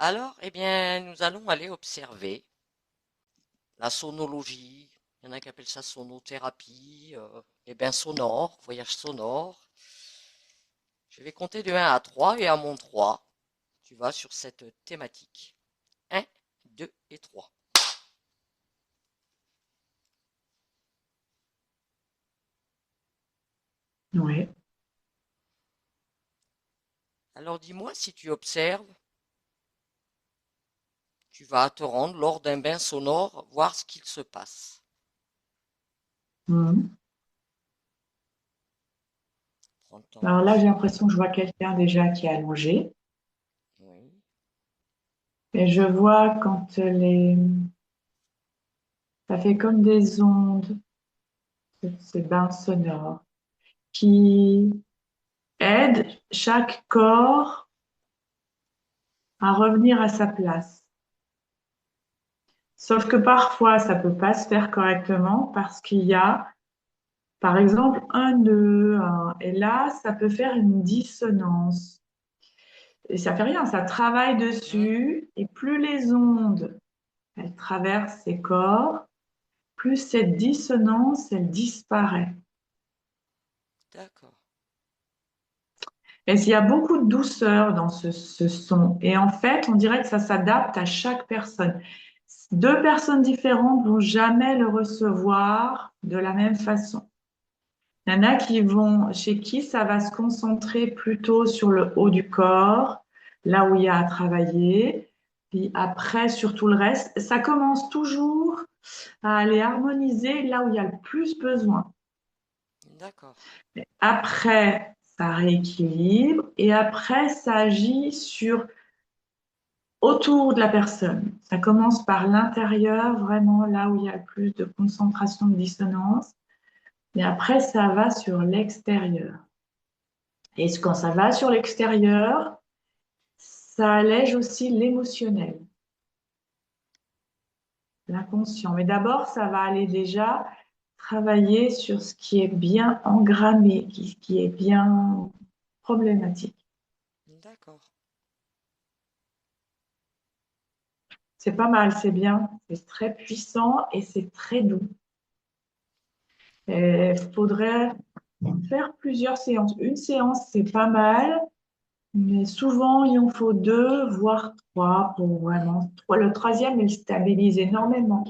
Alors, eh bien, nous allons aller observer la sonologie. Il y en a qui appellent ça sonothérapie, les bains sonores, voyage sonore. Je vais compter de 1 à 3 et à mon 3, tu vas sur cette thématique. 1, 2 et 3. Ouais. Alors dis-moi si tu observes, tu vas te rendre lors d'un bain sonore, voir ce qu'il se passe. Mhm. Prends le temps Alors là, j'ai d'observer. l'impression que je vois quelqu'un déjà qui est allongé. Oui. Et je vois quand ça fait comme des ondes, ces bains sonores, qui aident chaque corps à revenir à sa place. Sauf que parfois, ça peut pas se faire correctement parce qu'il y a, par exemple, un nœud, et là, ça peut faire une dissonance. Et ça fait rien, ça travaille Hmm, dessus, et plus les ondes, elles traversent ces corps, plus cette dissonance, elle disparaît. d'accord. Et il y a beaucoup de douceur dans ce son. Et en fait, on dirait que ça s'adapte à chaque personne. Deux personnes différentes vont jamais le recevoir de la même façon. Il y en a qui vont, chez qui ça va se concentrer plutôt sur le haut du corps, là où il y a à travailler. Puis après, sur tout le reste, ça commence toujours à aller harmoniser là où il y a le plus besoin. D'accord. Après, ça rééquilibre et après, ça agit sur autour de la personne. Ça commence par l'intérieur, vraiment là où il y a le plus de concentration de dissonance. Et après, ça va sur l'extérieur. Et quand ça va sur l'extérieur, ça allège aussi l'émotionnel, l'inconscient. Mais d'abord, ça va aller déjà travailler sur ce qui est bien engrammé, qui est bien problématique. D'accord. C'est pas mal, c'est bien, c'est très puissant et c'est très doux. Il faudrait faire plusieurs séances. Une séance, c'est pas mal, mais souvent, il en faut deux, voire trois pour vraiment. Le troisième, il stabilise énormément.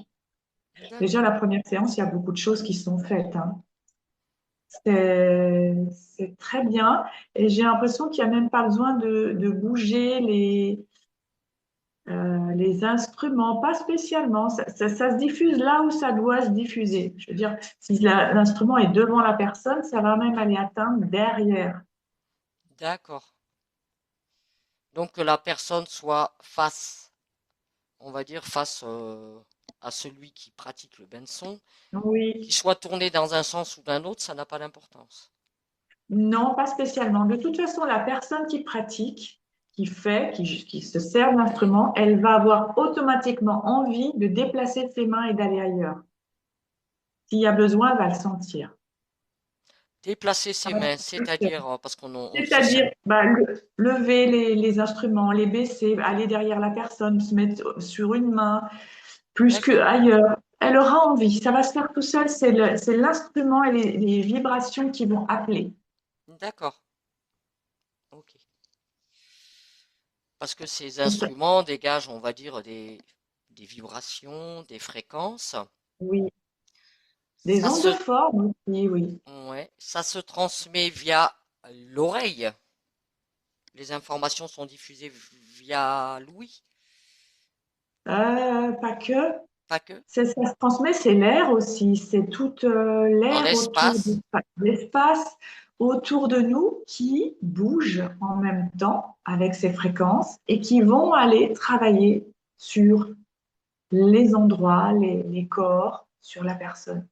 Déjà, D'accord. la première séance, il y a beaucoup de choses qui sont faites, hein. C'est très bien. Et j'ai l'impression qu'il n'y a même pas besoin de bouger les instruments, pas spécialement. Ça se diffuse là où ça doit se diffuser. Je veux dire, si l'instrument est devant la personne, ça va même aller atteindre derrière. D'accord. Donc que la personne soit face, on va dire face à celui qui pratique le bain de son, qu'il Oui, soit tourné dans un sens ou d'un autre, ça n'a pas d'importance. non, pas spécialement. De toute façon, la personne qui pratique, qui fait, qui se sert de l'instrument, elle va avoir automatiquement envie de déplacer ses mains et d'aller ailleurs. S'il y a besoin, elle va le sentir. Déplacer ses mains, c'est-à-dire, parce on se sert. C'est-à-dire, bah, lever les instruments, les baisser, aller derrière la personne, se mettre sur une main, plus D'accord, qu'ailleurs. Elle aura envie, ça va se faire tout seul, c'est l'instrument et les vibrations qui vont appeler. d'accord, ok. Parce que ces C'est ça. instruments dégagent, on va dire, des vibrations, des fréquences. Oui, des Ça ondes se, de forme aussi, oui. ouais, ça se transmet via l'oreille. Les informations sont diffusées via l'ouïe, Pas que. pas que. Ça se transmet, c'est l'air aussi, c'est tout Dans l'air autour de l'espace. l'espace autour de nous qui bouge en même temps avec ces fréquences et qui vont aller travailler sur les endroits, les corps, sur la personne.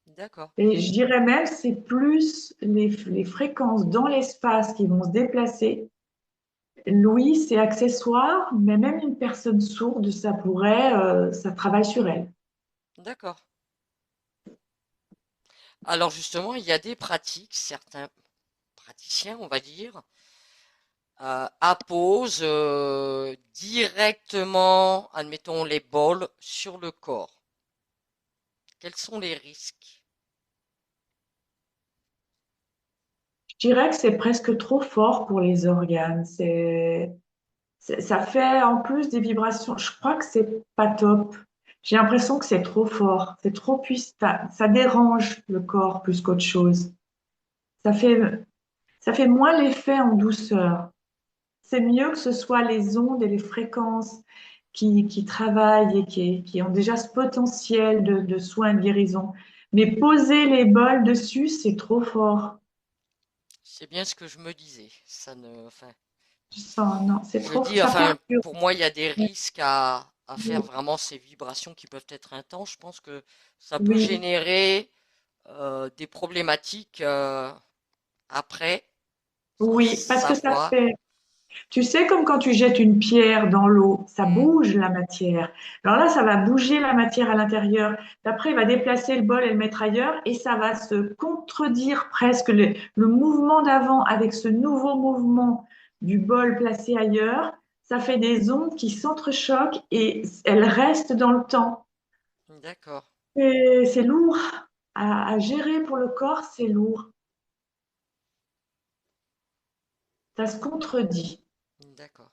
D'accord, Et je dirais même, c'est plus les fréquences dans l'espace qui vont se déplacer. L'ouïe, c'est accessoire, mais même une personne sourde, ça travaille sur elle. d'accord. Alors justement, il y a des pratiques, certains praticiens, on va dire, appose directement, admettons, les bols sur le corps. Quels sont les risques? Je dirais que c'est presque trop fort pour les organes. Ça fait en plus des vibrations. Je crois que c'est pas top. J'ai l'impression que c'est trop fort. C'est trop puissant. Ça dérange le corps plus qu'autre chose. Ça fait, ça fait moins l'effet en douceur. C'est mieux que ce soit les ondes et les fréquences qui travaillent et qui ont déjà ce potentiel de soins et de guérison. Mais poser les bols dessus, c'est trop fort. C'est bien ce que je me disais. Ça ne, enfin, Non, c'est je trop, dis, ça enfin, perturbe. pour moi, il y a des risques à faire vraiment ces vibrations qui peuvent être intenses. Je pense que ça peut Oui, générer des problématiques après, sans le oui, parce que ça savoir. fait, tu sais, comme quand tu jettes une pierre dans l'eau, ça Hmm, bouge la matière. Alors là, ça va bouger la matière à l'intérieur. Après, il va déplacer le bol et le mettre ailleurs et ça va se contredire presque le mouvement d'avant avec ce nouveau mouvement du bol placé ailleurs. Ça fait des ondes qui s'entrechoquent et elles restent dans le temps. d'accord, Et c'est lourd à gérer pour le corps, c'est lourd. Ça se contredit. d'accord.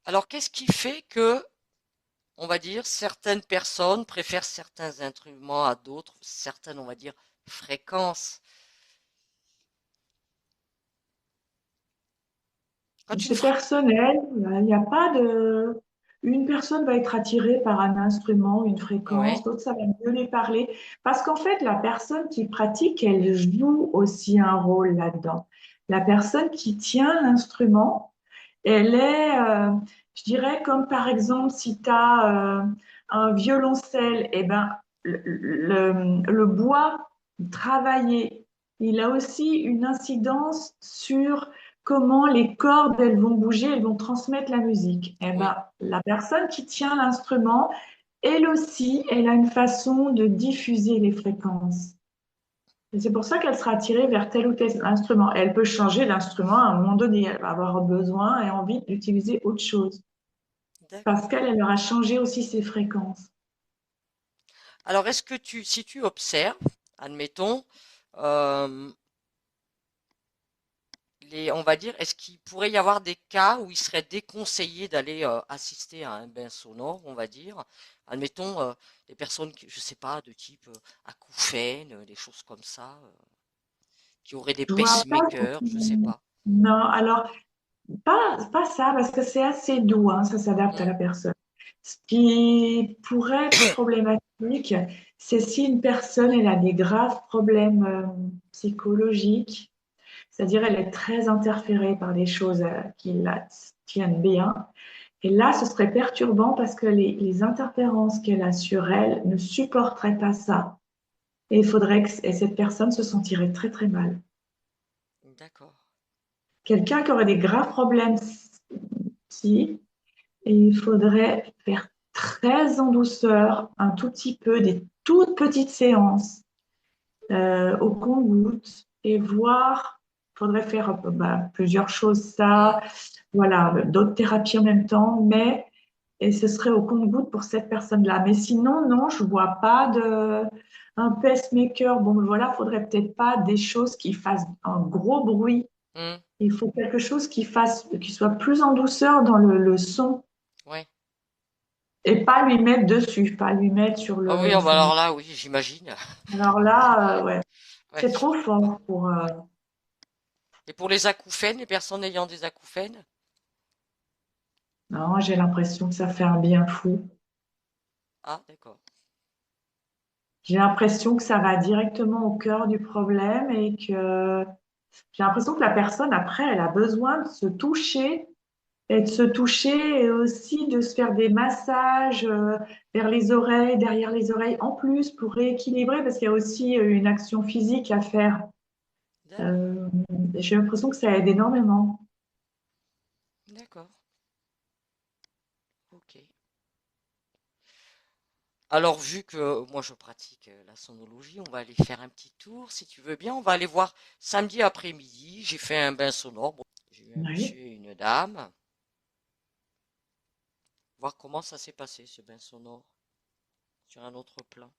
Alors, qu'est-ce qui fait que, on va dire, certaines personnes préfèrent certains instruments à d'autres, certaines, on va dire, fréquences? Quand une C'est fréquence, personnel, il n'y a pas de... Une personne va être attirée par un instrument, une fréquence, ouais, l'autre, ça va mieux lui parler. Parce qu'en fait, la personne qui pratique, elle joue aussi un rôle là-dedans. La personne qui tient l'instrument, elle est, je dirais, comme par exemple, si tu as un violoncelle, eh ben, le bois travaillé, il a aussi une incidence sur comment les cordes, elles vont bouger, elles vont transmettre la musique. Eh oui, ben, la personne qui tient l'instrument, elle aussi, elle a une façon de diffuser les fréquences. Et c'est pour ça qu'elle sera attirée vers tel ou tel instrument. Elle peut changer d'instrument à un moment donné. Elle va avoir besoin et envie d'utiliser autre chose. Parce d'accord. qu'elle, elle aura changé aussi ses fréquences. Alors, est-ce que si tu observes, admettons, euh, on va dire, est-ce qu'il pourrait y avoir des cas où il serait déconseillé d'aller assister à un bain sonore, on va dire, admettons, des personnes, je sais pas, de type acouphènes, des choses comme ça, qui auraient des Je vois pas. pacemakers, je sais pas. Non, alors, pas ça, parce que c'est assez doux, hein, ça s'adapte à Hmm, la personne. Ce qui pourrait être problématique, c'est si une personne elle a des graves problèmes psychologiques, c'est-à-dire elle est très interférée par des choses qui la tiennent bien. Et là, ce serait perturbant parce que les interférences qu'elle a sur elle ne supporteraient pas ça. Et il faudrait que et cette personne se sentirait très très mal. d'accord. Quelqu'un qui aurait des graves problèmes psy, et il faudrait faire très en douceur, un tout petit peu, des toutes petites séances au compte-gouttes et voir. Il faudrait faire plusieurs choses, Hmm, ça, voilà, d'autres thérapies en même temps, mais et ce serait au compte-gouttes pour cette personne-là. Mais sinon, non, je vois pas de un pacemaker. Bon, voilà, faudrait peut-être pas des choses qui fassent un gros bruit. hmm, Il faut quelque chose qui soit plus en douceur dans le son. ouais. Et pas lui mettre dessus, pas lui mettre sur Ah oui, le. ah bah alors là, oui, j'imagine. Alors là, ouais, Ouais, c'est je trop comprends pas. fort pour. Et pour les acouphènes, les personnes ayant des acouphènes? Non, j'ai l'impression que ça fait un bien fou. Ah, d'accord. J'ai l'impression que ça va directement au cœur du problème et que j'ai l'impression que la personne, après, elle a besoin de se toucher et de se toucher et aussi de se faire des massages vers les oreilles, derrière les oreilles en plus pour rééquilibrer parce qu'il y a aussi une action physique à faire. D'accord, Euh, j'ai l'impression que ça aide énormément. d'accord. Ok. Alors, vu que moi je pratique la sonologie, on va aller faire un petit tour, si tu veux bien. On va aller voir samedi après-midi. J'ai fait un bain sonore. Bon, J'ai eu un Oui. monsieur et une dame. Voir comment ça s'est passé, ce bain sonore, sur un autre plan.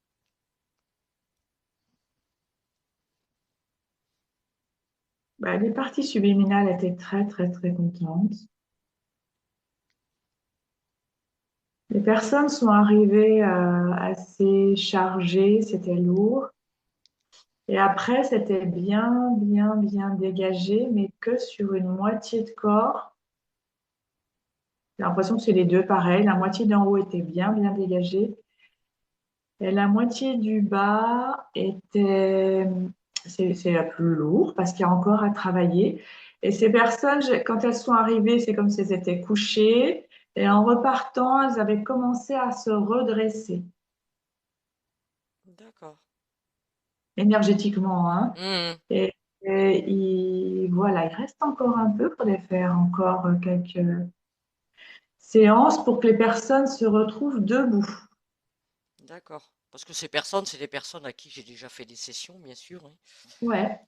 Bah, les parties subliminales étaient très, très, très contentes. Les personnes sont arrivées assez chargées, c'était lourd. Et après, c'était bien, bien, bien dégagé, mais que sur une moitié de corps. J'ai l'impression que c'est les deux pareils. La moitié d'en haut était bien, bien dégagée. Et la moitié du bas était, c'est la plus lourde parce qu'il y a encore à travailler. Et ces personnes, quand elles sont arrivées, c'est comme si elles étaient couchées. Et en repartant, elles avaient commencé à se redresser D'accord. énergétiquement, hein. Hmm, Voilà, il reste encore un peu pour les faire, encore quelques séances pour que les personnes se retrouvent debout. d'accord. Parce que ces personnes, c'est des personnes à qui j'ai déjà fait des sessions, bien sûr, hein. Ouais.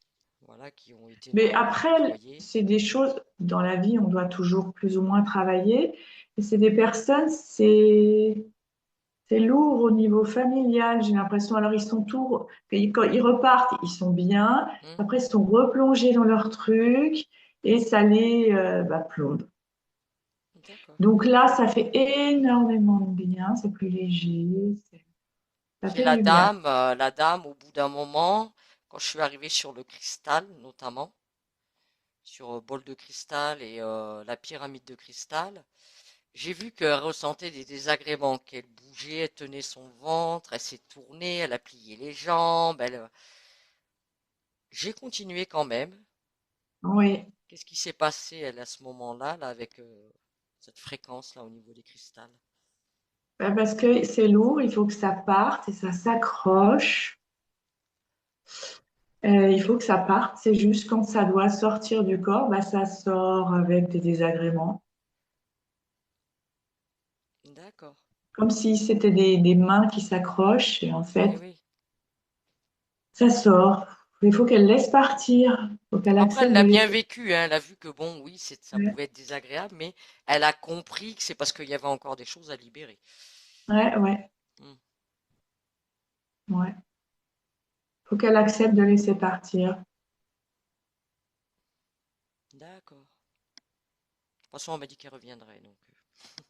Voilà, qui ont été Mais dans des après, foyers. c'est des choses, dans la vie, on doit toujours plus ou moins travailler. Et c'est des personnes, c'est lourd au niveau familial, j'ai l'impression. Alors, ils sont tous, quand ils repartent, ils sont bien. Hmm, Après, ils sont replongés dans leur truc et ça les plombe. d'accord. Donc là, ça fait énormément de bien. C'est plus léger. Ça Puis fait du bien. la dame, au bout d'un moment, quand je suis arrivé sur le cristal, notamment, sur bol de cristal et la pyramide de cristal, j'ai vu qu'elle ressentait des désagréments, qu'elle bougeait, elle tenait son ventre, elle s'est tournée, elle a plié les jambes, j'ai continué quand même. Oui. Qu'est-ce qui s'est passé, elle, à ce moment-là, là, avec cette fréquence-là au niveau des cristals? Parce que c'est lourd, il faut que ça parte et ça s'accroche. Il faut que ça parte. C'est juste quand ça doit sortir du corps, ça sort avec des désagréments. D'accord. Comme si c'était des mains qui s'accrochent et en Eh fait, oui. ça sort. Il faut qu'elle laisse partir. Il faut qu'elle Après, elle accepte de l'a bien laisser. vécu, hein. Elle a vu que bon, oui, ça Ouais, pouvait être désagréable, mais elle a compris que c'est parce qu'il y avait encore des choses à libérer. ouais, ouais. Hmm, Ouais. Faut qu'elle accepte de laisser partir. d'accord. De toute façon, on m'a dit qu'elle reviendrait, donc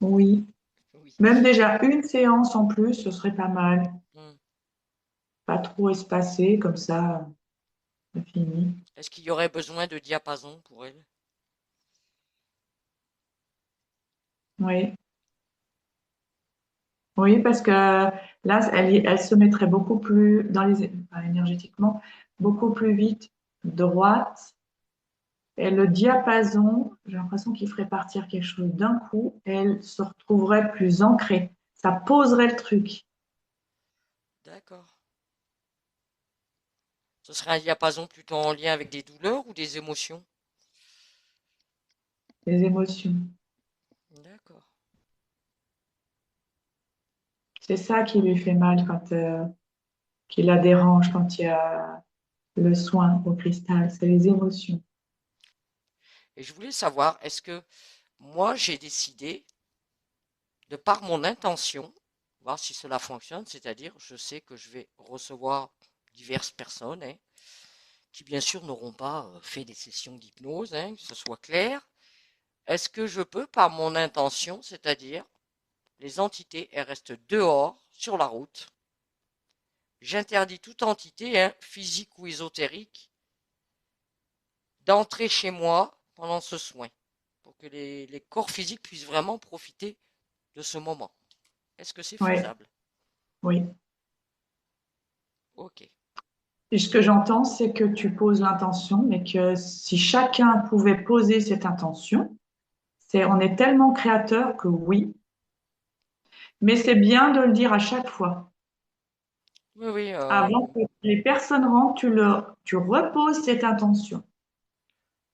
Oui. oui. Même déjà une séance en plus, ce serait pas mal. Hmm. Pas trop espacé, comme ça, c'est fini. Est-ce qu'il y aurait besoin de diapason pour elle? Oui. Oui, parce que là, elle se mettrait beaucoup plus dans enfin, énergétiquement, beaucoup plus vite droite. Et le diapason, j'ai l'impression qu'il ferait partir quelque chose d'un coup. Et elle se retrouverait plus ancrée. Ça poserait le truc, D'accord. Ce serait un diapason plutôt en lien avec des douleurs ou des émotions? les émotions. D'accord. C'est ça qui lui fait mal qui la dérange quand il y a le soin au cristal, c'est les émotions. Et je voulais savoir, est-ce que moi j'ai décidé, de par mon intention, voir si cela fonctionne, c'est-à-dire je sais que je vais recevoir diverses personnes, hein, qui bien sûr n'auront pas fait des sessions d'hypnose, hein, que ce soit clair. Est-ce que je peux, par mon intention, c'est-à-dire les entités, elles restent dehors, sur la route. J'interdis toute entité, hein, physique ou ésotérique, d'entrer chez moi pendant ce soin, pour que les corps physiques puissent vraiment profiter de ce moment. Est-ce que c'est Oui, faisable? oui. Ok. Et ce que j'entends, c'est que tu poses l'intention, mais que si chacun pouvait poser cette intention, on est tellement créateur que oui, mais c'est bien de le dire à chaque fois. Oui, oui, Avant que les personnes rentrent, tu reposes cette intention.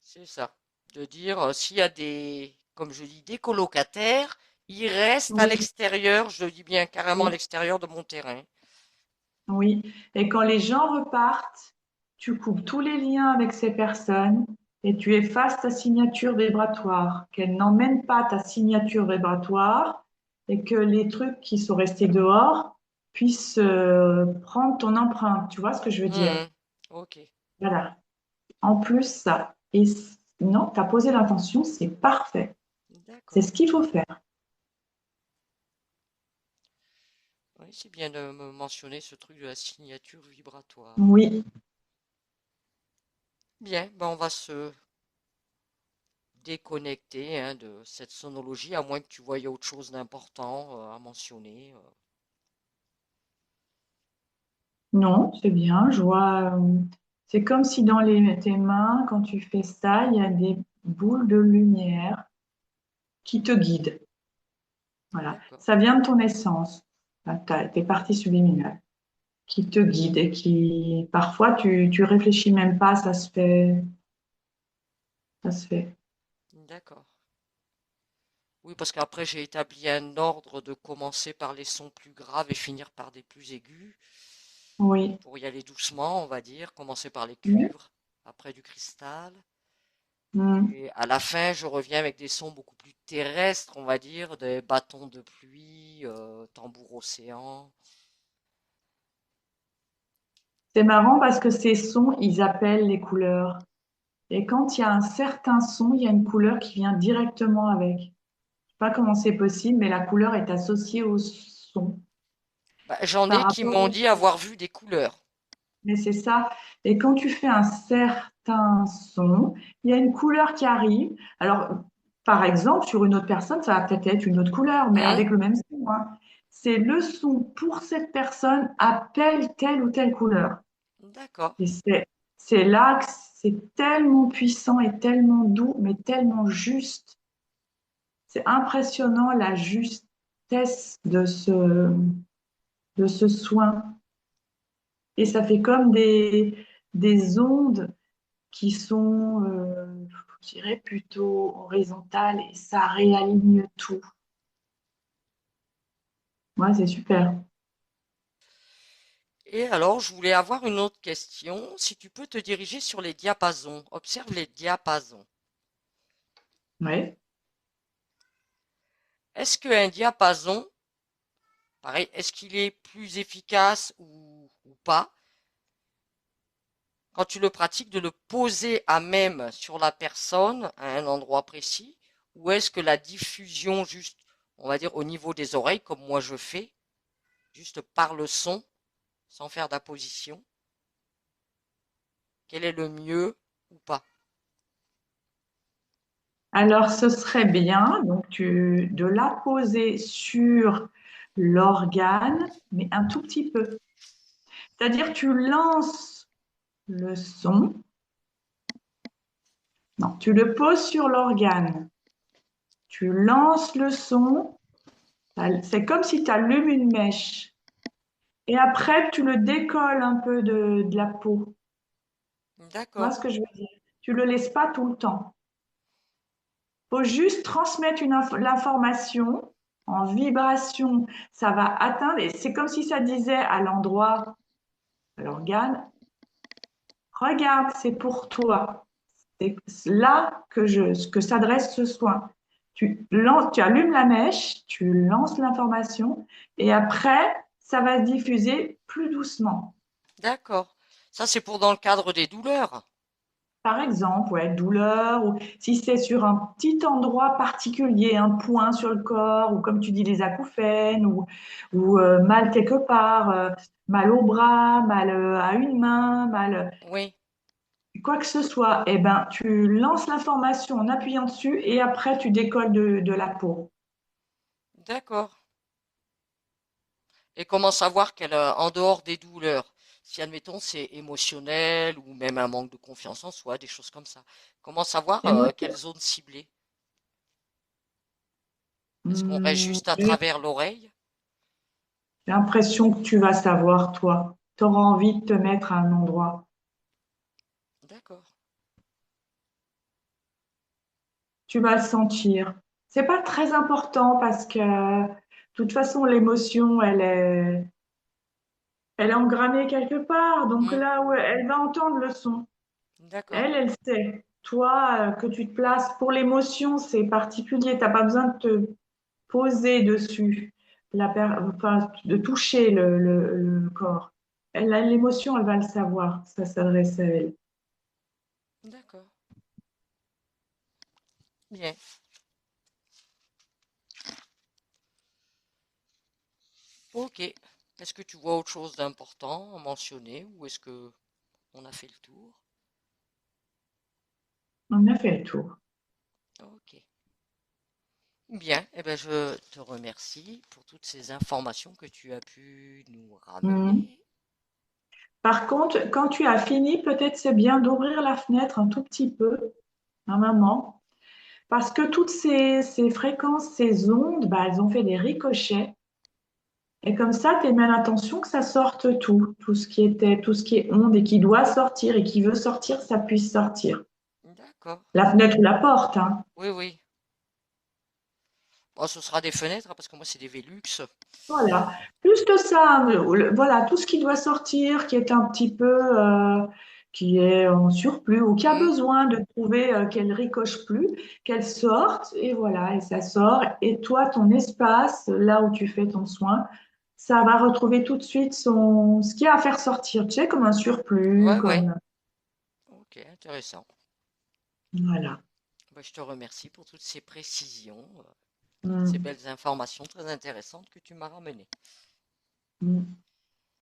c'est ça. De dire, s'il y a des, comme je dis, des colocataires, ils restent à Oui, l'extérieur, je le dis bien carrément à oui, l'extérieur de mon terrain. oui. Et quand les gens repartent, tu coupes tous les liens avec ces personnes et tu effaces ta signature vibratoire, qu'elle n'emmène pas ta signature vibratoire et que les trucs qui sont restés dehors puissent prendre ton empreinte. Tu vois ce que je veux dire? Mhm. Ok, Voilà. En plus, ça. Et non, tu as posé l'intention, c'est parfait. C'est d'accord. ce qu'il faut faire. Oui, c'est bien de me mentionner ce truc de la signature vibratoire. Oui. Bien, ben on va se déconnecter hein, de cette sonologie, à moins que tu voyais autre chose d'important à mentionner. Non, c'est bien. Je vois. C'est comme si dans tes mains, quand tu fais ça, il y a des boules de lumière qui te guident. Voilà. D'accord, Ça vient de ton essence, tes parties subliminales, qui te guident et qui, parfois, tu réfléchis même pas, ça se fait. Ça se fait. d'accord. Oui, parce qu'après j'ai établi un ordre de commencer par les sons plus graves et finir par des plus aigus, Oui. pour y aller doucement, on va dire, commencer par les Oui. cuivres, après du cristal, Mm. et à la fin je reviens avec des sons beaucoup plus terrestres, on va dire, des bâtons de pluie, tambour océan. C'est marrant parce que ces sons, ils appellent les couleurs. Et quand il y a un certain son, il y a une couleur qui vient directement avec. Je sais pas comment c'est possible, mais la couleur est associée au son Bah, j'en par ai qui rapport m'ont au dit avoir vu des couleurs. Mais c'est ça. Et quand tu fais un certain son, il y a une couleur qui arrive. Alors, par exemple, sur une autre personne, ça va peut-être être une autre couleur, mais Hein. avec le même son, hein. C'est le son pour cette personne appelle telle ou telle couleur. D'accord, Et c'est là que c'est tellement puissant et tellement doux, mais tellement juste. C'est impressionnant la justesse de ce soin. Et ça fait comme des ondes qui sont, je dirais, plutôt horizontales et ça réaligne tout. Ouais, c'est super. et alors je voulais avoir une autre question. Si tu peux te diriger sur les diapasons, observe les diapasons. Ouais. Est-ce qu'un diapason, pareil, est-ce qu'il est plus efficace ou pas quand tu le pratiques de le poser à même sur la personne à un endroit précis, ou est-ce que la diffusion juste, on va dire au niveau des oreilles, comme moi je fais, juste par le son, sans faire d'apposition, quel est le mieux ou pas? Alors, ce serait bien de la poser sur l'organe, mais un tout petit peu. C'est-à-dire, tu lances le son. Non, tu le poses sur l'organe. Tu lances le son. C'est comme si tu allumes une mèche. Et après, tu le décolles un peu de la peau. Tu vois D'accord, ce que je veux dire? Tu le laisses pas tout le temps. Faut juste transmettre l'information en vibration. Ça va atteindre, et c'est comme si ça disait à l'endroit, à l'organe, regarde, c'est pour toi. C'est là que s'adresse ce soin. Tu allumes la mèche, tu lances l'information, et après, ça va se diffuser plus doucement. d'accord. Ça c'est pour dans le cadre des douleurs. Par exemple, ouais, douleur, ou si c'est sur un petit endroit particulier, un point sur le corps, ou comme tu dis, les acouphènes, ou mal quelque part, mal au bras, mal à une main, mal Oui, quoi que ce soit, eh ben, tu lances l'information en appuyant dessus et après tu décolles de la peau. d'accord. Et comment savoir qu'elle, en dehors des douleurs, si admettons c'est émotionnel ou même un manque de confiance en soi, des choses comme ça, comment savoir Et moi, quelle zone cibler? Est-ce qu'on reste hum, juste à j'ai travers l'oreille? l'impression que tu vas savoir, toi. Tu auras envie de te mettre à un endroit. D'accord. Tu vas le sentir. C'est pas très important parce que, de toute façon, l'émotion, elle est engrammée quelque part. Donc Hmm, là où elle va entendre le son, d'accord. elle sait. toi, que tu te places pour l'émotion, c'est particulier. Tu n'as pas besoin de te poser dessus, enfin, de toucher le corps. L'émotion, elle va le savoir. Ça s'adresse à elle. D'accord. Bien. Ok. Est-ce que tu vois autre chose d'important à mentionner ou est-ce que on a fait le tour? On a fait le tour. Ok. Bien. Eh ben, je te remercie pour toutes ces informations que tu as pu nous Mhm. ramener. Par contre, quand tu as fini, peut-être c'est bien d'ouvrir la fenêtre un tout petit peu, un moment, parce que toutes ces fréquences, ces ondes, bah, elles ont fait des ricochets. Et comme ça, tu mets l'attention que ça sorte tout ce qui était, tout ce qui est onde et qui doit sortir et qui veut sortir, ça puisse sortir. D'accord. La fenêtre ou la porte, hein. Oui, oui. Bon, ce sera des fenêtres hein, parce que moi c'est des Velux. Voilà. Plus que ça, voilà, tout ce qui doit sortir, qui est un petit peu, qui est en surplus ou qui a Hmm. besoin de trouver qu'elle ricoche plus, qu'elle sorte, et voilà, et ça sort. Et toi, ton espace, là où tu fais ton soin, ça va retrouver tout de suite ce qu'il y a à faire sortir, tu sais, comme un surplus, Ouais, ouais. comme, Ok, intéressant. voilà. Bah, je te remercie pour toutes ces précisions, ces Mm. belles informations très intéressantes que tu m'as ramenées. Mm.